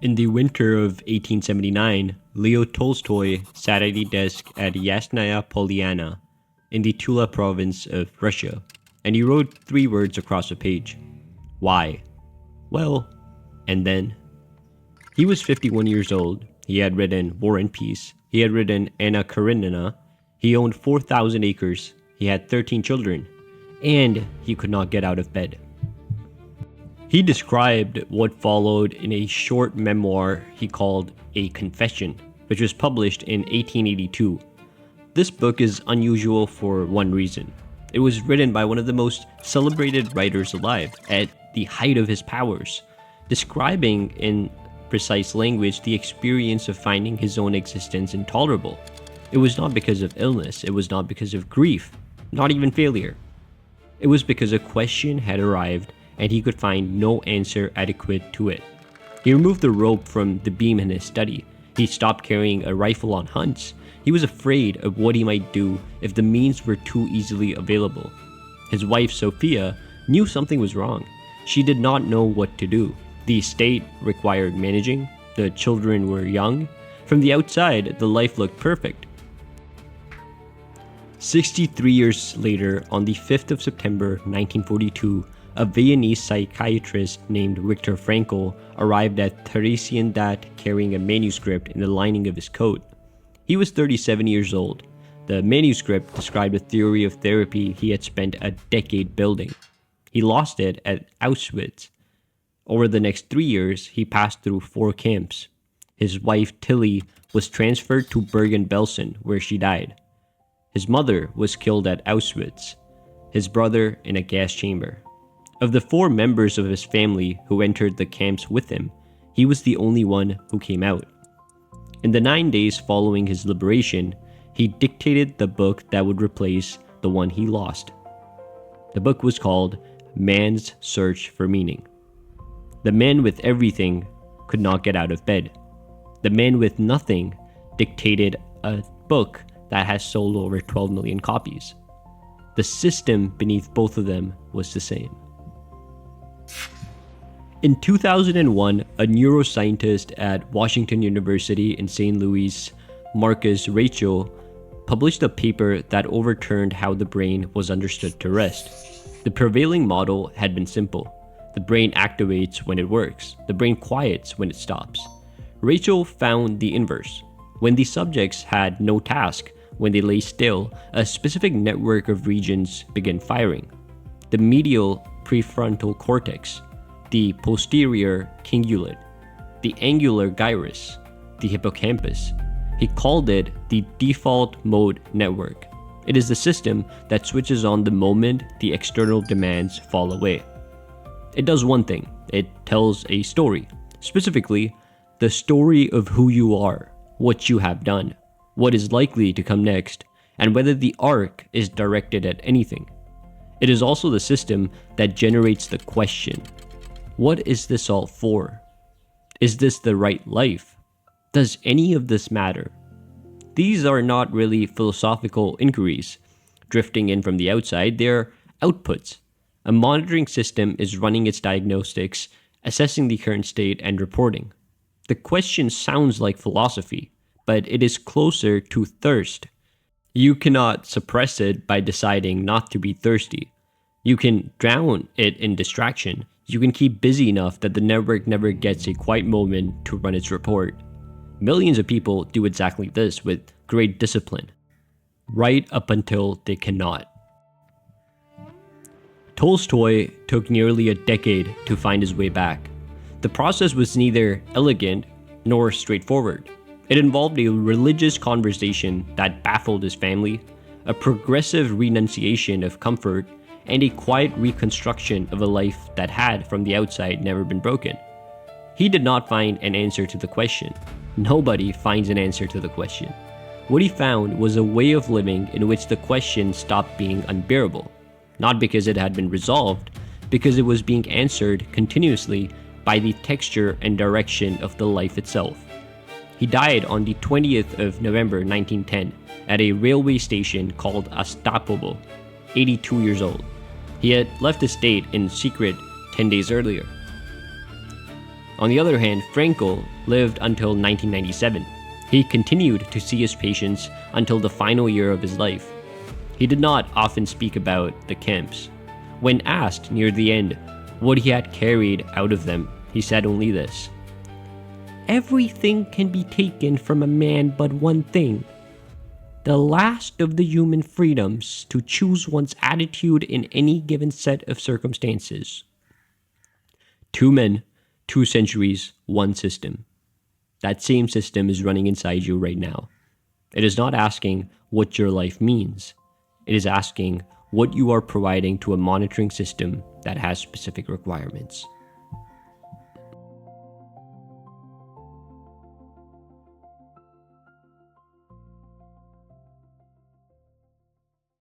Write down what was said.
In the winter of 1879, Leo Tolstoy sat at a desk at Yasnaya Polyana in the Tula province of Russia, and he wrote three words across a page. Why? Well, and then. He was 51 years old. He had written War and Peace. He had written Anna Karenina. He owned 4,000 acres. He had 13 children. And he could not get out of bed. He described what followed in a short memoir he called A Confession, which was published in 1882. This book is unusual for one reason. It was written by one of the most celebrated writers alive at the height of his powers, describing in precise language the experience of finding his own existence intolerable. It was not because of illness, it was not because of grief, not even failure. It was because a question had arrived and he could find no answer adequate to it. He removed the rope from the beam in his study. He stopped carrying a rifle on hunts. He was afraid of what he might do if the means were too easily available. His wife, Sophia, knew something was wrong. She did not know what to do. The estate required managing. The children were young. From the outside, the life looked perfect. 63 years later, on the 5th of September 1942, a Viennese psychiatrist named Viktor Frankl arrived at Theresienstadt carrying a manuscript in the lining of his coat. He was 37 years old. The manuscript described a theory of therapy he had spent a decade building. He lost it at Auschwitz. Over the next 3 years, he passed through 4 camps. His wife, Tilly, was transferred to Bergen-Belsen, where she died. His mother was killed at Auschwitz. His brother in a gas chamber. Of the 4 members of his family who entered the camps with him, he was the only one who came out. In the 9 days following his liberation, he dictated the book that would replace the one he lost. The book was called Man's Search for Meaning. The man with everything could not get out of bed. The man with nothing dictated a book that has sold over 12 million copies. The system beneath both of them was the same. In 2001, a neuroscientist at Washington University in St. Louis, Marcus Rachel, published a paper that overturned how the brain was understood to rest. The prevailing model had been simple. The brain activates when it works. The brain quiets when it stops. Rachel found the inverse. When the subjects had no task, when they lay still, a specific network of regions began firing. The medial prefrontal cortex, the posterior cingulate, the angular gyrus, the hippocampus. He called it the default mode network. It is the system that switches on the moment the external demands fall away. It does one thing. It tells a story. Specifically, the story of who you are, what you have done, what is likely to come next, and whether the arc is directed at anything. It is also the system that generates the question. What is this all for? Is this the right life? Does any of this matter? These are not really philosophical inquiries drifting in from the outside, they're outputs. A monitoring system is running its diagnostics, assessing the current state, and reporting. The question sounds like philosophy, but it is closer to thirst. You cannot suppress it by deciding not to be thirsty. You can drown it in distraction. You can keep busy enough that the network never gets a quiet moment to run its report. Millions of people do exactly this with great discipline, right up until they cannot. Tolstoy took nearly a decade to find his way back. The process was neither elegant nor straightforward. It involved a religious conversation that baffled his family, a progressive renunciation of comfort, and a quiet reconstruction of a life that had, from the outside, never been broken. He did not find an answer to the question. Nobody finds an answer to the question. What he found was a way of living in which the question stopped being unbearable. Not because it had been resolved, because it was being answered continuously by the texture and direction of the life itself. He died on the 20th of November 1910 at a railway station called Astapovo, 82 years old. He had left the state in secret 10 days earlier. On the other hand, Frankl lived until 1997. He continued to see his patients until the final year of his life. He did not often speak about the camps. When asked near the end what he had carried out of them, he said only this: "Everything can be taken from a man but one thing, the last of the human freedoms to choose one's attitude in any given set of circumstances." 2 men, 2 centuries, 1 system. That same system is running inside you right now. It is not asking what your life means. It is asking what you are providing to a monitoring system that has specific requirements.